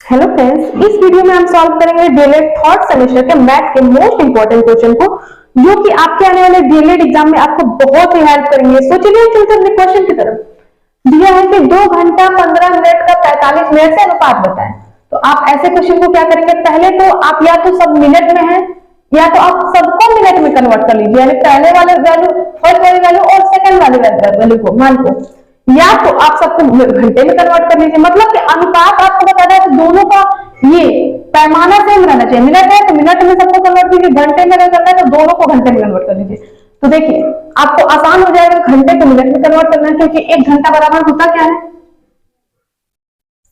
Hello friends, इस video में हम सॉल्व करेंगे डीएलएड थर्ड सेमेस्टर के मैथ के मोस्ट इंपॉर्टेंट क्वेश्चन को, जो कि आपके आने वाले डीएलएड एग्जाम में आपको बहुत ही हेल्प करेंगे। सो चलिए चलते हैं अपने क्वेश्चन की तरफ। दिया है कि 2 घंटा 15 मिनट का 45 मिनट से अनुपात बताएं। तो आप ऐसे क्वेश्चन को क्या करेंगे, पहले तो आप या तो सब मिनट में है या तो आप सबको मिनट में कन्वर्ट कर लीजिए, यानी पहले वाले वैल्यू, फर्स्ट वाली वैल्यू और सेकंड वाली वैल्यू को मान को, या तो आप सबको घंटे में कन्वर्ट कर लीजिए। मतलब कि अनुपात आपको बता रहा है तो दोनों का ये पैमाना सेम रहना चाहिए। मिनट है तो मिनट में सबको कन्वर्ट कीजिए, घंटे में अगर करना है तो दोनों को घंटे में कन्वर्ट कर लीजिए। तो देखिए आपको आसान हो जाएगा घंटे को मिनट में कन्वर्ट करना, क्योंकि 1 घंटा बराबर होता क्या है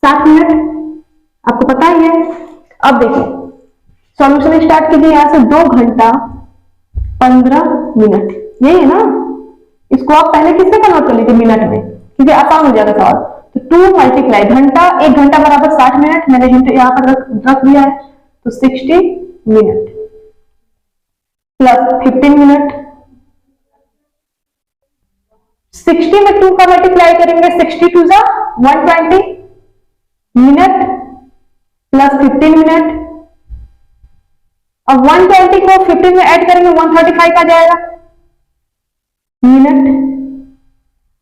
60 मिनट, आपको पता ही है। अब देखिए सॉल्यूशन स्टार्ट कीजिए यहां से। 2 घंटा 15 मिनट, यही है ना। इसको आप पहले किससे कन्वर्ट कर लीजिए, मिनट में, क्योंकि आसान हो जाएगा सवाल। तो 2 मल्टीप्लाई घंटा, 1 घंटा बराबर 60 मिनट, मैंने घंटे यहाँ पर रख दिया है, तो 60 मिनट प्लस 15 मिनट। 60 में 2 का मल्टीप्लाई करेंगे, 60 टू जा 120 मिनट प्लस 15 मिनट। अब 120 को 15 में ऐड करेंगे 135 आ जाएगा मिनट।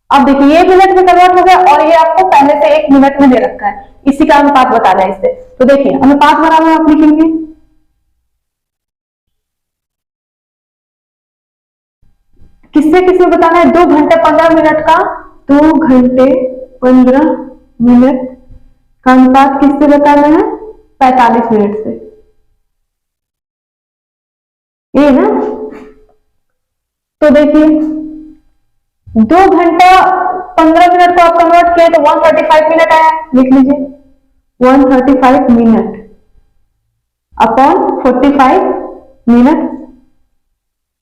अब देखिए ये मिनट में कन्वर्ट हो गया और ये आपको पहले से 1 मिनट में दे रखा है, इसी का अनुपात बताना है इससे। तो देखिए अनुपात बराबर आप लिखेंगे किससे किसमें बताना है, 2 घंटे 15 मिनट का, 2 घंटे 15 मिनट का अनुपात किससे बताना है, 45 मिनट से, ये ना। तो देखिए 2 घंटा 15 मिनट को आप कन्वर्ट किए तो 135 मिनट आया, लिख लीजिए 135 मिनट अपॉन 45 मिनट।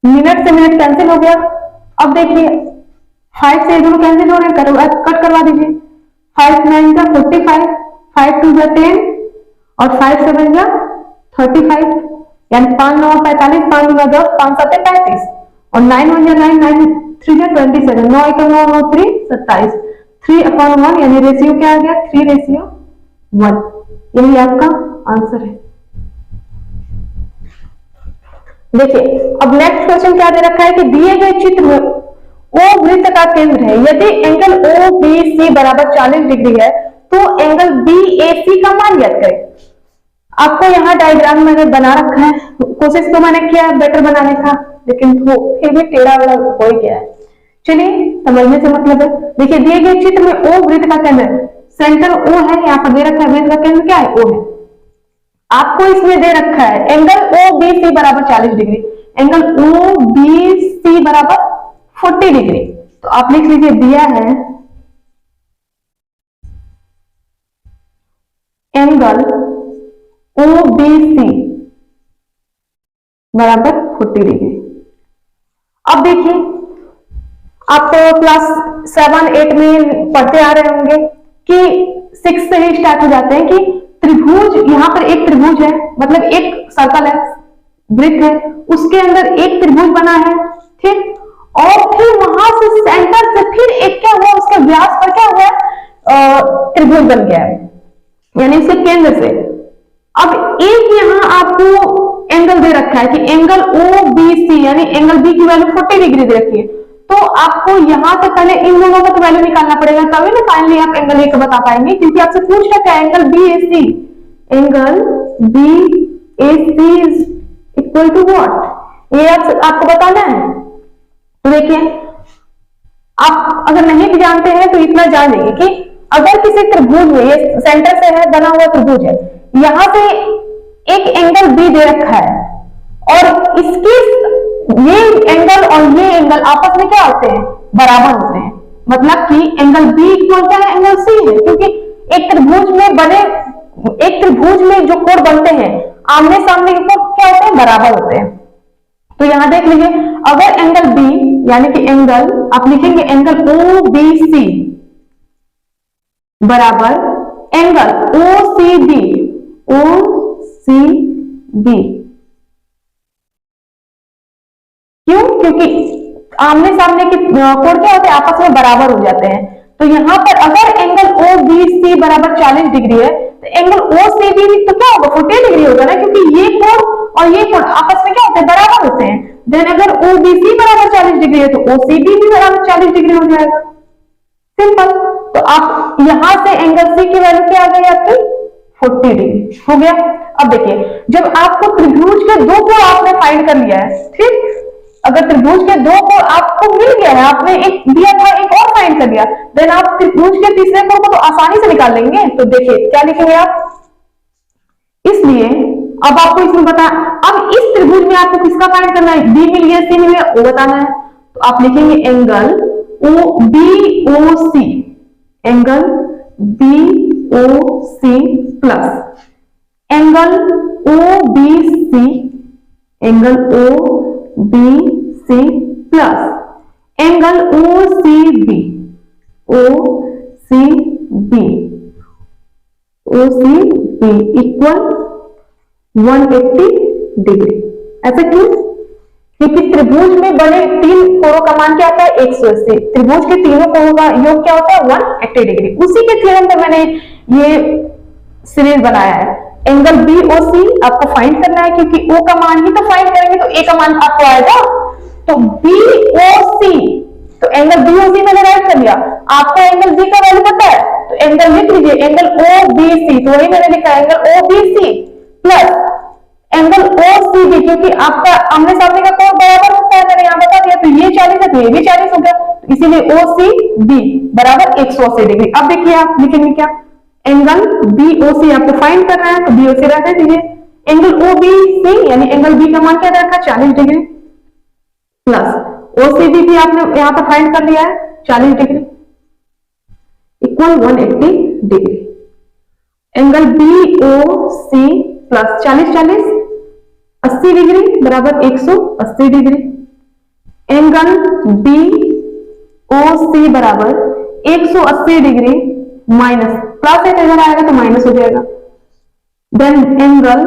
मिनट से मिनट कैंसिल हो गया। अब देखिए 5 से दोनों कैंसिल हो रहे हैं, कट करवा दीजिए। 5 9 का 45, 5 2 का 10 और 5 7 का 35, यानी 5 9 45, 5 9 10, 5 7 35 और 9 1 9 9 3 27, 9 1 9 9 3 27, 3/1 यानी रेशियो क्या आ गया, 3:1। यही आपका आंसर है। देखिए अब नेक्स्ट क्वेश्चन क्या दे रखा है कि दिए गए चित्र में O वृत्त का केंद्र है। यदि एंगल OBC बराबर 40 डिग्री है तो एंगल BAC का मान ज्ञात करें। आपको यहाँ डायग्राम मैंने बना रखा है, कोशिश तो मैंने किया बेटर बनाने का, लेकिन फिर भी टेढ़ा वाला हो ही गया है। चलिए समझने से मतलब है। देखिए दिए गए चित्र में O वृत्त का केंद्र, सेंटर O है, यहाँ पर दे रखा है वृत्त का केंद्र क्या है, O है। आपको इसमें दे रखा है एंगल OBC बराबर 40 डिग्री, एंगल OBC बराबर 40 डिग्री। तो आप लिख लीजिए दिया है एंगल OBC बराबर 40 डिग्री। अब देखिए आप क्लास 7 8 में पढ़ते आ रहे होंगे कि 6 से ही स्टार्ट हो जाते हैं कि त्रिभुज, यहां पर एक त्रिभुज है, मतलब एक सर्कल है, वृत्त है, उसके अंदर एक त्रिभुज बना है, ठीक। और फिर वहां से सेंटर से फिर एक क्या हुआ, उसके व्यास पर क्या हुआ, त्रिभुज बन गया है, यानी इसके केंद्र से। अब एक यहाँ आपको एंगल दे रखा है कि एंगल OBC, यानी एंगल B की वैल्यू 40 डिग्री दे रखी है। तो आपको यहां से पहले इन दोनों का तो वैल्यू निकालना पड़ेगा, तभी ना फाइनली आप एंगल A को बता पाएंगे, क्योंकि आपसे पूछ रखा है angle BAC, angle BAC is equal to what, ये आपको बताना है। तो देखिए आप अगर नहीं भी जानते हैं तो इतना जान लीजिए कि अगर किसी त्रिभुज में, ये सेंटर से है बना हुआ त्रिभुज है, यहां से एक एंगल B दे रखा है और इसके ये एंगल और ये एंगल आपस में क्या होते हैं, बराबर होते हैं। मतलब कि एंगल B इक्वल क्या है, एंगल C है, क्योंकि एक त्रिभुज में जो कोण बनते हैं आमने सामने के कोण क्या होते हैं, बराबर होते हैं। तो यहां देख लीजिए अगर एंगल B यानी कि एंगल, आप लिखेंगे एंगल OBC बराबर एंगल OCB, क्यों, क्योंकि आमने सामने के कोण क्या होते हैं, आपस में बराबर हो जाते हैं। तो यहां पर अगर एंगल OBC बराबर 40 डिग्री है तो एंगल OC 180 तो क्या होगा 48 डिग्री होगा ना, क्योंकि ये कोण और ये कोण आपस में क्या होते हैं, बराबर होते हैं। देन अगर OBC बराबर 40 डिग्री है तो OCD भी बराबर 40 डिग्री हो जाएगा, सिंपल। तो आप यहां से एंगल सी की वैल्यू क्या आ गई आपकी 40 डिग्री हो गया। अब देखिए जब आपको त्रिभुज के दो कोण आपने फाइंड कर लिया है, ठीक, अगर त्रिभुज के दो कोण आपको मिल गया है, आपने एक दिया था एक और फाइंड कर लिया, देन आप त्रिभुज के तीसरे कोण को तो आसानी से निकाल लेंगे। तो देखिए क्या लिखेंगे आप, इसलिए अब आपको इसमें बता, अब इस त्रिभुज में आपको किसका फाइंड करना है, बी मिल गया सी मिल गया वो बताना है। तो आप लिखेंगे angle BOC, angle BOC plus angle OBC, angle OBC plus angle OCB, OCB equal 180 degree. ऐसा क्यों, क्योंकि त्रिभुज में बने तीन कोणों का मान क्या होता है 180, त्रिभुज के तीनों कोणों का योग क्या होता है 180 डिग्री। उसी के थ्योरम पर मैंने ये सीरीज बनाया है। एंगल BOC आपको फाइंड करना है, क्योंकि O का मान ही तो फाइंड करेंगे तो A का मान आपको आएगा। तो BOC, तो एंगल BOC मैंने राइट कर लिया, आपको एंगल B का वैल्यू पता है तो एंगल लिख लीजिए एंगल OBC, तो वही मैंने लिखा angle OBC plus angle OCB, क्योंकि आपका आमने सामने का कोण बराबर होता है, मैंने यहाँ बता दिया। तो ये 40 है तो ये भी 40 हो गया, तो इसीलिए OCB बराबर 180 डिग्री। अब देखिए आप लिखेंगे क्या, एंगल BOC आपको फाइंड करना है तो BOC रख दीजिए, एंगल OBC यानी एंगल B का मान क्या रखा 40 डिग्री प्लस OCB भी आपने यहाँ पर फाइंड कर लिया है 40 degree equal 180 degree. Angle BOC plus 40 80 degree बराबर 180 डिग्री। एंगल BOC बराबर 180 डिग्री माइनस प्लस एक इधर आएगा तो माइनस हो जाएगा। देन एंगल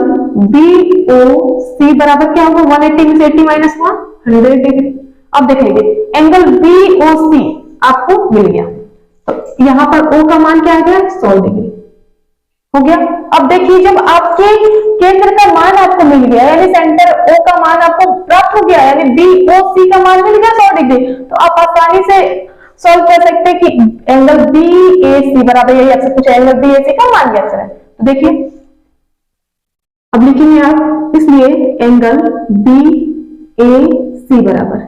BOC बराबर क्या होगा 180 में से 80 माइनस 100 डिग्री। अब देख लीजिए एंगल BOC आपको मिल गया, तो यहां पर O का मान क्या आ गया 100 डिग्री हो गया। अब देखिए जब आपके केंद्र का मान आपको मिल गया, यानी सेंटर O का मान आपको प्राप्त हो गया, यानी BOC का मान मिल गया 100 डिग्री, तो आप आसानी से सॉल्व कर सकते हैं कि एंगल BAC बराबर, यही आपसे पूछा एंगल BAC का मान क्या है। तो देखिए अब लिखेंगे आप, इसलिए एंगल BAC बराबर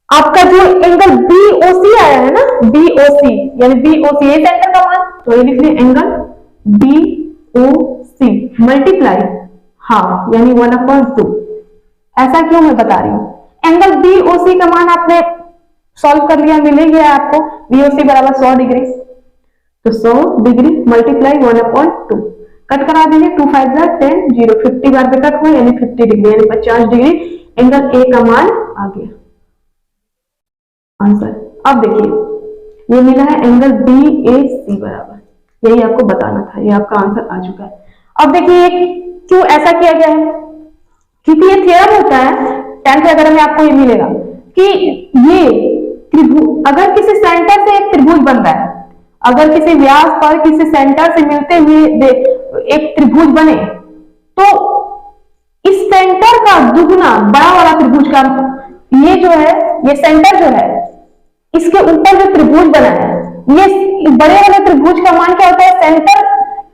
आपका जो एंगल BOC आया है ना, BOC यानी BOC ये सेंटर का मान, तो ये लिख लिया एंगल BOC मल्टीप्लाई हाफ यानी 1/2। ऐसा क्यों मैं बता रही हूं, एंगल BOC का मान आपने सॉल्व कर लिया, मिल गया आपको BOC बराबर 100 डिग्री, तो 100 डिग्री मल्टीप्लाई 1/2 कट करा दीजिए, 2 5 10 0 50 बार पे कट हुआ यानी 50 डिग्री यानी 50 डिग्री एंगल A का मान आ गया आंसर। अब देखिए ये मिला है एंगल BAC बराबर, यही आपको बताना था, ये आपका आंसर आ चुका है। अब देखिए क्यों ऐसा किया गया है, क्योंकि ये थ्योरम होता है 10th अगर में आपको ये मिलेगा कि ये त्रिभुज, अगर किसी सेंटर से एक त्रिभुज बन रहा है, अगर किसी व्यास पर किसी सेंटर से मिलते हुए एक त्रिभुज बने, तो इस सेंटर का दुगना बड़ा वाला त्रिभुज का, ये जो है ये सेंटर जो है इसके ऊपर जो त्रिभुज बना है, ये बड़े वाले त्रिभुज का मान क्या होता है, सेंटर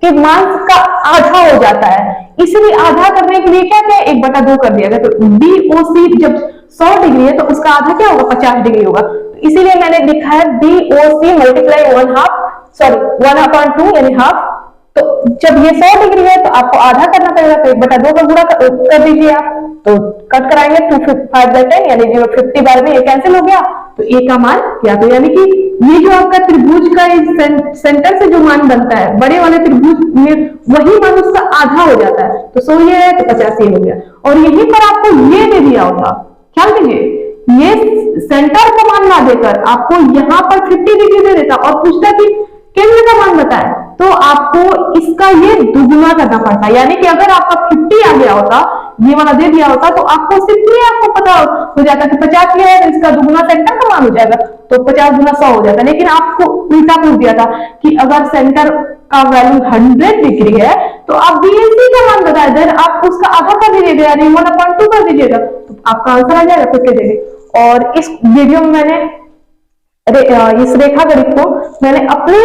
के मान का आधा हो जाता है। इसलिए आधा करने के लिए क्या क्या 1/2 कर दिया गया, तो BOC जब 100 डिग्री है तो उसका आधा क्या होगा 50 डिग्री होगा, तो इसीलिए मैंने लिखा है BOC मल्टीप्लाई 1/2 यानी हाफ। तो जब ये 100 डिग्री है तो आपको आधा करना पड़ेगा, तो 1/2 का गुणा कर दीजिए आप, तो कट कराएंगे 2 5 10 यानी 0 50 बार में ये कैंसिल हो गया, तो A का मान क्या, तो यानी कि ये जो आपका त्रिभुज का सेंटर से जो मान बनता है बड़े वाले त्रिभुज में, वही मान उसका आधा हो जाता है, तो 100 ये है तो 50 ये हो गया। और यहीं पर आपको ये दे दिया होता, ख्याल कीजिए ये सेंटर का मान ना देकर आपको यहाँ पर 50 डिग्री दे देता और पूछता कि केंद्र का मान बताए, तो आपको इसका ये दुगुना करना पड़ता, यानी कि अगर आपका 50 आ गया होता, ये वाला दे दिया होता, तो आपको सिंपली आपको पता हो जाता कि 50 ये है तो इसका दुगुना सेंटर का मान हो जाएगा, तो 50 गुना 100 हो जाता। लेकिन आपको उल्टा पूछ दिया था कि अगर सेंटर का वैल्यू 100 डिग्री है तो आप BAC का मान बताए, देन आप उसका आधा कर दीजिएगा यानी 1/2 कर दीजिएगा तो आपका आंसर आ जाएगा 50 डिग्री। और इस वीडियो में मैंने इस रेखा गणित को मैंने अपने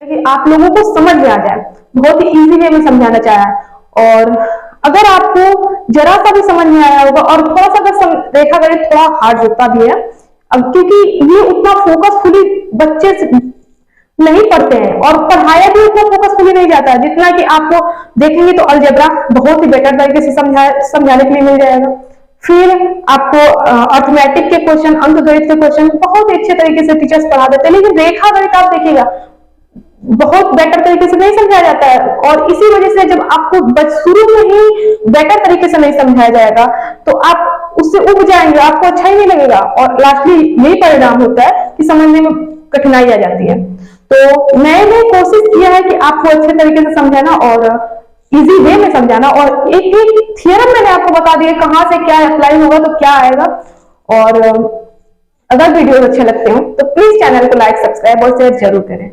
कि आप लोगों को समझ में आ जाए, बहुत ही इजी वे में समझाना चाहा है। और अगर आपको जरा सा भी समझ में आया होगा और थोड़ा सा अगर रेखा गणित थोड़ा हार्ड होता भी है, अब क्योंकि ये उतना फोकसफुली बच्चे नहीं पढ़ते हैं और पढ़ाया भी उतना फोकसफुली नहीं जाता है जितना कि आपको देखेंगे तो अलजेब्रा बहुत ही बेटर तरीके से समझाने के लिए मिल जाएगा। फिर आपको अर्थमेटिक के क्वेश्चन, अंकगणित के क्वेश्चन बहुत ही अच्छे तरीके से टीचर्स पढ़ा देते हैं, लेकिन रेखा गणित आप देखिएगा बहुत बेटर तरीके से नहीं समझाया जाता है। और इसी वजह से जब आपको शुरू में ही बेटर तरीके से नहीं समझाया जाएगा तो आप उससे उब जाएंगे, आपको अच्छा ही नहीं लगेगा और लास्टली यही परिणाम होता है कि समझने में कठिनाई आ जाती है। तो मैंने कोशिश किया है कि आपको अच्छे तरीके से समझाना और इजी वे में समझाना, और एक एक थियरम मैंने आपको बता दिया कहां से क्या अप्लाई होगा तो क्या आएगा। और अगर वीडियो अच्छे लगते हो तो प्लीज चैनल को लाइक, सब्सक्राइब और शेयर जरूर करें।